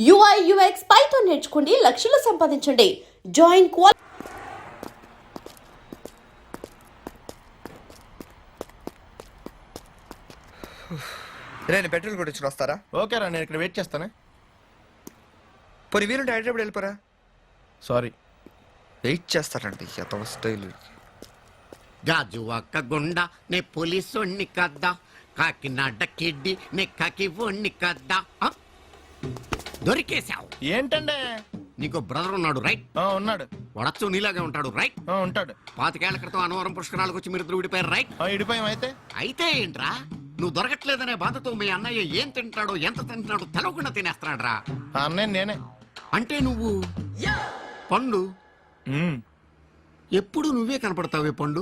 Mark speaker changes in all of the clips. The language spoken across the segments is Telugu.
Speaker 1: UI UX పైథాన్ నేర్చుకోండి, లక్షలు సంపాదించండి. జాయిన్
Speaker 2: నేను పెట్రోల్ కూడా ఇచ్చి వస్తారా?
Speaker 3: ఓకే రా, నేను ఇక్కడ వెయిట్ చేస్తానే.
Speaker 2: పోనీ వీలుంటే హైదరాబాద్ వెళ్ళిపోరా.
Speaker 3: సారీ,
Speaker 2: వెయిట్ చేస్తారండి అతను స్టైల్.
Speaker 4: గాజు ఒక్క గుండ నే పోలీసోణ్ణి కద్దా, కాకినాడ కిడ్డి నే కాకి ఓణ్ణి కద్దా. దొరికేశావు.
Speaker 3: ఏంటంటే
Speaker 4: నీకు బ్రదర్ ఉన్నాడు రైట్?
Speaker 3: ఉన్నాడు.
Speaker 4: వడచ్చు నీలాగే ఉంటాడు రైట్?
Speaker 3: ఉంటాడు.
Speaker 4: 25 ఏళ్ల క్రితం అనవరం పుష్కరాలకు వచ్చి మీరు ఇద్దరు విడిపోయారు రైట్?
Speaker 3: ఇడిపోయాం. అయితే
Speaker 4: ఏంట్రా, నువ్వు దొరకట్లేదనే బాధతో మీ అన్నయ్య ఏం తింటాడో ఎంత తింటాడో తెలవకుండా తినేస్తాడు రా.
Speaker 3: అన్నయ్య నేనే.
Speaker 4: అంటే నువ్వు పండు. ఎప్పుడు నువ్వే కనపడతావే పండు.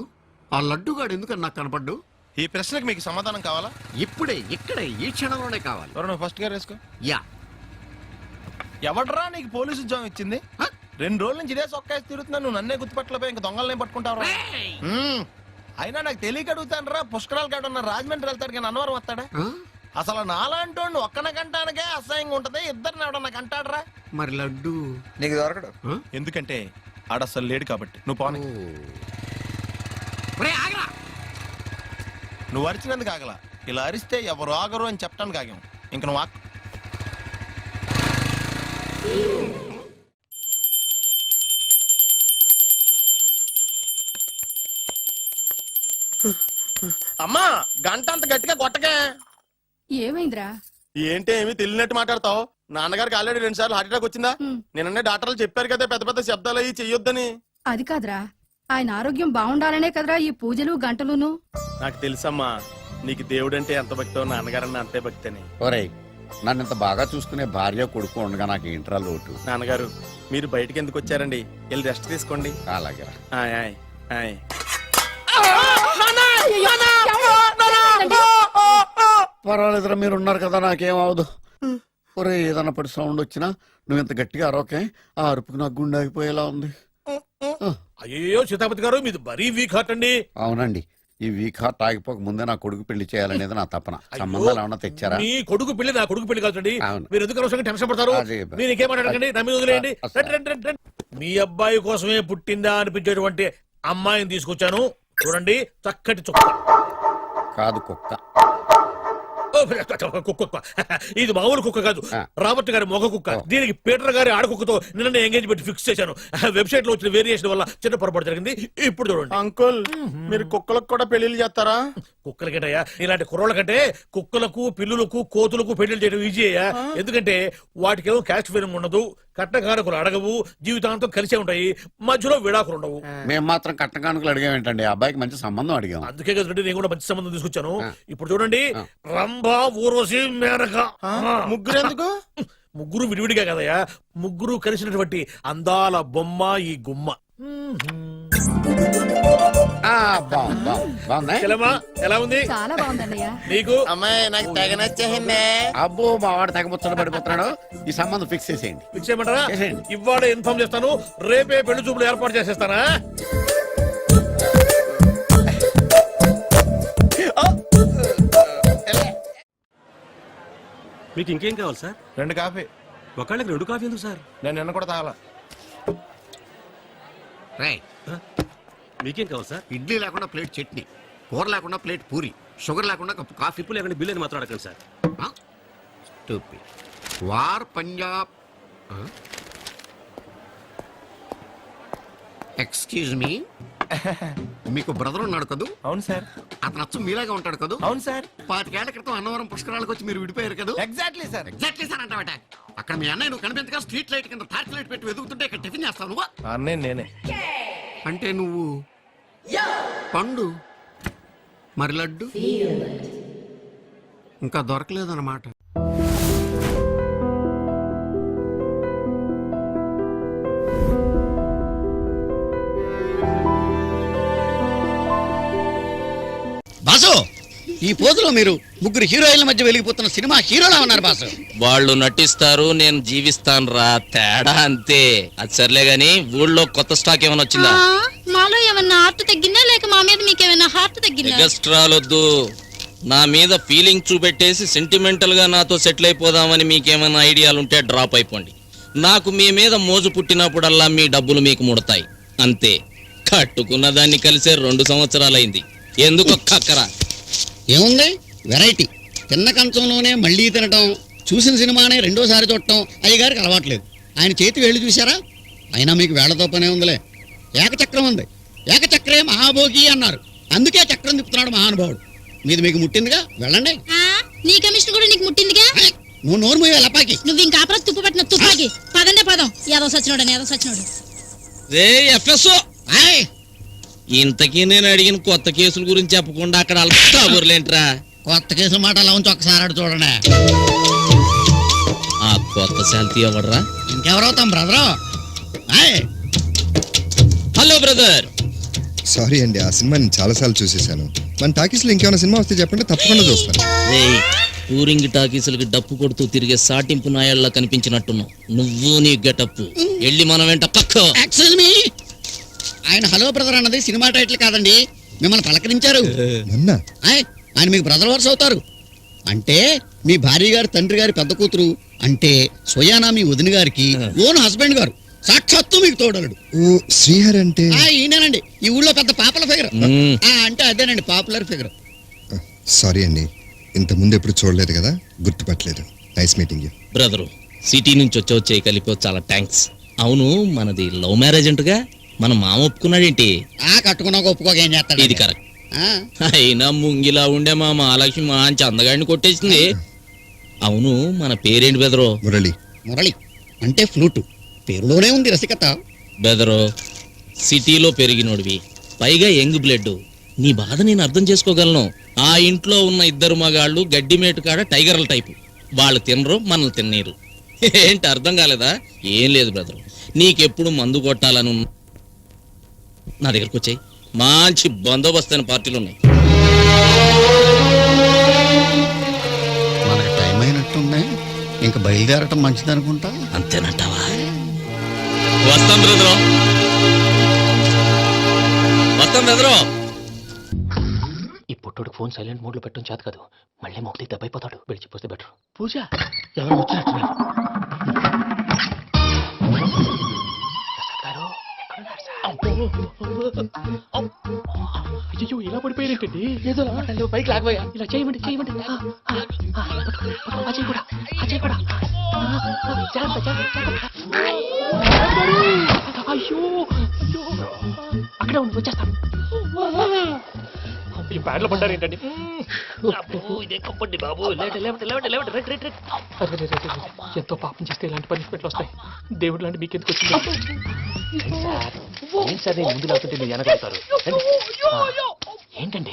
Speaker 4: ఆ లడ్డుగాడు ఎందుకని నాకు కనపడ్డు?
Speaker 3: ఈ ప్రశ్నకు మీకు సమాధానం కావాలా?
Speaker 4: ఇప్పుడే ఇక్కడే ఈ క్షణంలోనే కావాలి.
Speaker 3: నువ్వు ఫస్ట్ గా వేసుకో.
Speaker 4: యా.
Speaker 3: ఎవడరా నీకు పోలీసు ఉద్యోగం ఇచ్చింది? 2 రోజుల నుంచి ఇదే సొక్కేసి తిరుగుతున్నా, నువ్వు నన్నే గుర్తుపట్టలేపోయి ఇంక దొంగలనే పట్టుకుంటావు. అయినా నాకు తెలియక అడుగుతాను రా. పుష్కరాలు కాడున్న రాజమండ్రి వెళ్తాడు కానీ అన్నవరం వస్తాడా? అసలు నాలాంటి ఒక్కన కంటానికే అసహ్యంగా ఉంటది, ఇద్దరిని ఎవడన్నా కంటాడరా.
Speaker 4: మరి లడ్డు
Speaker 2: నీకు దొరకడు.
Speaker 3: ఎందుకంటే ఆడ అసలు లేడు కాబట్టి. నువ్వు పోనీ. నువ్వు అరిచినందుకు ఆగలా, ఇలా అరిస్తే ఎవరు ఆగరు అని చెప్పడానికి ఆగాం. ఇంక నువ్వు ఆకు. అమ్మా, గంట అంత గట్టిగా కొట్టకే.
Speaker 5: ఏమైందిరా?
Speaker 3: ఏంటి ఏమి తెలియనట్టు మాట్లాడతావు? నాన్నగారికి ఆల్రెడీ 2 సార్లు హార్ట్ అటాక్ వచ్చిందా? నిన్ననే డాక్టర్లు చెప్పారు కదా పెద్ద పెద్ద శబ్దాలు అయ్యి చెయ్యొద్దని.
Speaker 5: అది కాదురా, ఆయన ఆరోగ్యం బాగుండాలనే కదరా ఈ పూజలు గంటలును.
Speaker 3: నాకు తెలుసమ్మా, నీకు దేవుడంటే ఎంత భక్తో నాన్నగారన్న అంతే భక్తి అని.
Speaker 4: ఒరేయ్, నన్ను ఇంత బాగా చూసుకునే భార్య కొడుకు ఉండగా నాకు ఏంట్రా లోటు?
Speaker 3: నాన్నగారు, మీరు బయటికి ఎందుకు వచ్చారండి? వెళ్ళి రెస్ట్ తీసుకోండి.
Speaker 4: అలాగే. పర్వాలేదురా, మీరు ఉన్నారు కదా, నాకేం అవదు. ఒరే, ఏదన్నా పడి సౌండ్ వచ్చినా నువ్వు ఇంత గట్టిగా అరవకే. ఆ అరుపుకు నాకు గుండె ఆగిపోయేలా ఉంది.
Speaker 6: అయ్యో సీతాపతి గారు, మీది మరీ వీక్ హార్ట్ అండి.
Speaker 4: అవునండి, ఈ వీక్ హార్ట్ ఆగిపోక ముందే నా కొడుకు పెళ్లి చేయాలనేది నా తపన. సంబంధాలు ఏమన్నా తెచ్చారా?
Speaker 6: మీ కొడుకు పెళ్లి నా కొడుకు పెళ్లి కాదండి. మీరు ఎందుకు అవసరంగా టెన్షన్ పడతారు? మీరు ఇంకేం మాట్లాడకండి, నా మీద వదిలేయండి. మీ అబ్బాయి కోసమే పుట్టిందా అనిపించేటువంటి అమ్మాయిని తీసుకొచ్చాను. చూడండి, చక్కటి చుక్క.
Speaker 4: కాదు, కుక్క.
Speaker 6: కుక్క. ఇది మామూలు కుక్క కాదు, రాబర్ట్ గారి మొగ కుక్క. దీనికి పీటర్ గారి ఆడకుక్కతో నిన్న ఎంగేజ్మెంట్ ఫిక్స్ చేశాను. వెబ్సైట్ లో వచ్చిన వేరియేషన్ వల్ల చిన్న పొరపాటు జరిగింది. ఇప్పుడు చూడండి.
Speaker 3: అంకుల్, మీరు కుక్కలకు కూడా పెళ్లిళ్ళు చేస్తారా?
Speaker 6: కుక్కలకేటయ్యా, ఇలాంటి కుర్రోళ్ళ కంటే కుక్కలకు, పిల్లులకు, కోతులకు పెళ్లిళ్ళు చేయడం ఈజీ అయ్యా. ఎందుకంటే వాటికేమో క్యాస్ట్ ఫీలింగ్ ఉండదు, కట్నకానుకలు అడగవు, జీవితాంతం కలిసే ఉంటాయి, మధ్యలో విడాకులు ఉండవు.
Speaker 4: మేము మాత్రం కట్నకానుకలు అడిగామేంటండి? అబ్బాయికి మంచి సంబంధం అడిగాం.
Speaker 6: అందుకే కదండి నేను కూడా మంచి సంబంధం తీసుకొచ్చాను. ఇప్పుడు చూడండి, రంభా, ఊర్వశి, మేనక.
Speaker 3: ముగ్గురు ఎందుకు?
Speaker 6: ముగ్గురు విడివిడిగా కదయ్యా, ముగ్గురు కలిసినటువంటి అందాల బొమ్మ ఈ గుమ్మ. ఎలా ఉంది?
Speaker 5: చాలా బాగుందన్నయ్య.
Speaker 6: నీకు?
Speaker 3: అమ్మాయి నాకు తెగ నచ్చేసిందే.
Speaker 4: అబ్బో, మా వాడు తెగబుచ్చట పడిపోతున్నాడు. ఈ సంబంధం ఫిక్స్ చేసేయండి.
Speaker 6: ఫిక్స్ చేయమంటారా? ఇవాళ ఇన్ఫార్మ్ చేస్తాను, రేపే పెళ్లి చూపులు ఏర్పాటు చేసేస్తానా?
Speaker 7: మీకు ఇంకేం కావాలి సార్?
Speaker 3: 2 కాఫీ.
Speaker 7: ఒకళ్ళకి 2 కాఫీ ఎందుకు సార్?
Speaker 3: నేను నిన్న కూడా తాగల.
Speaker 7: మీకేం కావాలి సార్?
Speaker 4: ఇడ్లీ లేకుండా ప్లేట్ చట్నీ, కూర లేకుండా ప్లేట్ పూరి, షుగర్ లేకుండా కప్పు కాఫీ.
Speaker 7: ఇప్పుడు లేకుండా బిల్ అని మాత్రం అడగండి sir.
Speaker 4: War Punjab. Excuse me, మీకు బ్రదర్ ఉన్నాడు కదూ?
Speaker 3: అవును సార్.
Speaker 4: అతను అచ్చం మీలాగా ఉంటాడు కదూ?
Speaker 3: అవును సార్.
Speaker 4: 25 ఏళ్ల క్రితం అన్నవరం పుష్కరాలకు వచ్చి మీరు విడిపోయారు కదా?
Speaker 3: Exactly sir.
Speaker 4: ఎగ్జాక్ట్లీ సార్ అంటావట. అక్కడ మీ అన్నయ్య నువ్వు కనిపించగా స్ట్రీట్ లైట్ కింద టార్చ్ లైట్ పెట్టి వెతుకుతుంటే ఇక్కడ టిఫిన్ చేస్తావు నువ్వు?
Speaker 3: అన్నయ్య నేనే.
Speaker 4: అంటే నువ్వు పండు. మరి లడ్డు ఇంకా దొరకలేదన్నమాట. బాసు, ఈ పోజులో మీరు ముగ్గురు హీరోయిన్ల మధ్య వెలిగిపోతున్న సినిమా హీరోలా ఉన్నారు బాసు.
Speaker 8: వాళ్ళు నటిస్తారు, నేను జీవిస్తాను రా, తేడా అంతే. అది సర్లే గాని ఊళ్ళో కొత్త స్టాక్ ఏమైనా వచ్చిందా?
Speaker 9: మాలో ఏమన్నా హార్ట్ తగ్గిందా లేక మా మీద మీకేమైనా హార్ట్ తగ్గిందా?
Speaker 8: ఎగస్ట్రాలొద్దు, నా మీద ఫీలింగ్ చూపెట్టేసి సెంటిమెంటల్ గా నాతో సెటిల్ అయిపోదామని మీకేమైనా ఐడియాలుంటే డ్రాప్ అయిపోండి. నాకు మీ మీద మోజు పుట్టినప్పుడల్లా మీ డబ్బులు మీకు ముడతాయి అంతే. కట్టుకున్న దాన్ని కలిసే 2 సంవత్సరాలైంది. ఎందుకు కక్కరా?
Speaker 4: ఏముంది వెరైటీ? తిన్న కంచంలోనే మళ్ళీ తినటం, చూసిన సినిమానే రెండోసారి చూడటం అయ్యగారికి అలవాట్లేదు. ఆయన చేతి వేళ్ళు చూసారా? అయినా మీకు వేళ్లతో పనే ఉందిలే. ఏకచక్రం ఉంది, ఏకచక్రే మహాభోగి అన్నారు. అందుకే చక్రం తిప్పుతున్నాడు మహానుభావుడు. మీది మీకు ముట్టిందిగా, వెళ్ళండి.
Speaker 9: నీ కమిషన్ కూడా నీకు ముట్టిందిగా.
Speaker 4: నువ్వు నోరు మూయవే లపాకి.
Speaker 9: నువ్వు ఇంకా అప్పుడు తుప్పు పట్టిన తుపాకి. పదండే పదం. ఏదో సచ్చినోడు.
Speaker 8: రే ఎఫ్ఎస్ఓ, ఇంతకీ నేను అడిగిన కొత్త కేసుల గురించి చెప్పకుండా అక్కడ కబుర్లేంట్రా?
Speaker 4: కొత్త కేసుల మాట అలా ఉంచి ఒక్కసారి ఆడు చూడండి.
Speaker 8: ఆ కొత్త శాంతి ఎవడరా?
Speaker 4: ఇంకెవరవుతాం బ్రదరు?
Speaker 8: Hello brother.
Speaker 10: సారీ అండి, ఆ సినిమా నేను చాలాసార్లు చూసేశాను. మన టాకీస్లో ఇంకేమైనా సినిమా వస్తే చెప్పండి, తప్పకుండా చూస్తాను.
Speaker 8: రే టూరింగ్ టాకీసులకి డప్పు కొడుతూ తిరిగే సాటింపు నాయల్లా కనిపించినట్టున్నావు నువ్వు నీ గెటప్. వెళ్ళి మనం వెంట పక్క.
Speaker 4: ఎక్స్క్యూజ్ మీ, ఆయన హలో బ్రదర్ అన్నది సినిమా టైటిల్ కాదండి, మిమ్మల్ని పలకరించారు.
Speaker 10: మొన్న
Speaker 4: ఆయన మీకు బ్రదర్ వర్స్ అవుతారు. అంటే మీ భార్య గారి తండ్రి గారి పెద్ద కూతురు, అంటే స్వయానా మీ వదిన గారికి ఓన్ హస్బెండ్ గారు, సాక్షాత్తు మీకు తోడలుడు.
Speaker 10: ఓ శ్రీహరి అంటే
Speaker 4: ఈయనేనండి, ఈ ఊళ్ళో పెద్ద పాపులర్ ఫిగర్. అంటే అదేనండి, పాపులర్ ఫిగర్.
Speaker 10: సారీ అండి, ఇంత ముందు ఎప్పుడు చూడలేదు కదా, గుర్తుపట్టలేదు. Nice meeting you.
Speaker 8: Brother, city నుంచి వచ్చే కలిపి చాలా థ్యాంక్స్. అవును, మనది లవ్ మ్యారేజ్ అంటగా, మన మామ ఒప్పుకున్నాడేంటి?
Speaker 4: కట్టుకున్నాక ఒప్పుకోక ఏం చేస్తాడు?
Speaker 8: ఇది కరెక్ట్. అయినా ముంగిలా ఉండే మా మహాలక్ష్మి మంచి అందగాడిని కొట్టేసింది. అవును, మన పేరేంటి బెదరో?
Speaker 10: మురళి.
Speaker 4: మురళి అంటే ఫ్లూటు, పేరులోనే ఉంది రసికత.
Speaker 8: బెదరో, సిటీలో పెరిగినోడివి, పైగా యంగ్ బ్లడ్, నీ బాధ నేను అర్థం చేసుకోగలను. ఆ ఇంట్లో ఉన్న 2 మగాళ్ళు గడ్డిమేటు కాడ టైగర్ల టైపు. వాళ్ళు తినరు, మనల్ని తిన్నీరు. ఏంటి అర్థం కాలేదా? ఏం లేదు బ్రదరు, నీకెప్పుడు మందు కొట్టాలను నా దగ్గరకు వచ్చాయి. మంచి బందోబస్తు అయిన పార్టీలు ఉన్నాయి.
Speaker 4: మనకి టైం అయినట్టున్నాయి, ఇంకా బయలుదేరటం మంచిది అనుకుంటా.
Speaker 8: అంతేనంటావా? వస్తాం బ్రదరు, వస్తాం బ్రదరు.
Speaker 11: ఈ పుట్టుడు ఫోన్ సైలెంట్ మోడ్ లో పెట్టడం చేత కాదు, మళ్ళీ మొక్కటి దెబ్బైపోతాడు. విడిచిపోతే బెటర్. పూజ ఎవరు వచ్చినట్టు? అయ్యో, ఇలా పడిపోయినట్టండి. ఏదో మాటలు పైకి లాగబోయా. ఇలా చేయమండి. అజయ్ కూడా అయ్యో అక్కడే ఉండి వచ్చేస్తాను. ఈ బ్యాడ్లో పడ్డారు ఏంటండి? ఇదే కప్పండి బాబు. ఎంతో పాపం చేస్తే ఇలాంటి పనిష్మెంట్లు వస్తాయి. దేవుడు లాంటి మీకు ఎందుకు వచ్చింది? సార్ ముందు లేకుంటే మీరు వెనకాడతారు. ఏంటండి?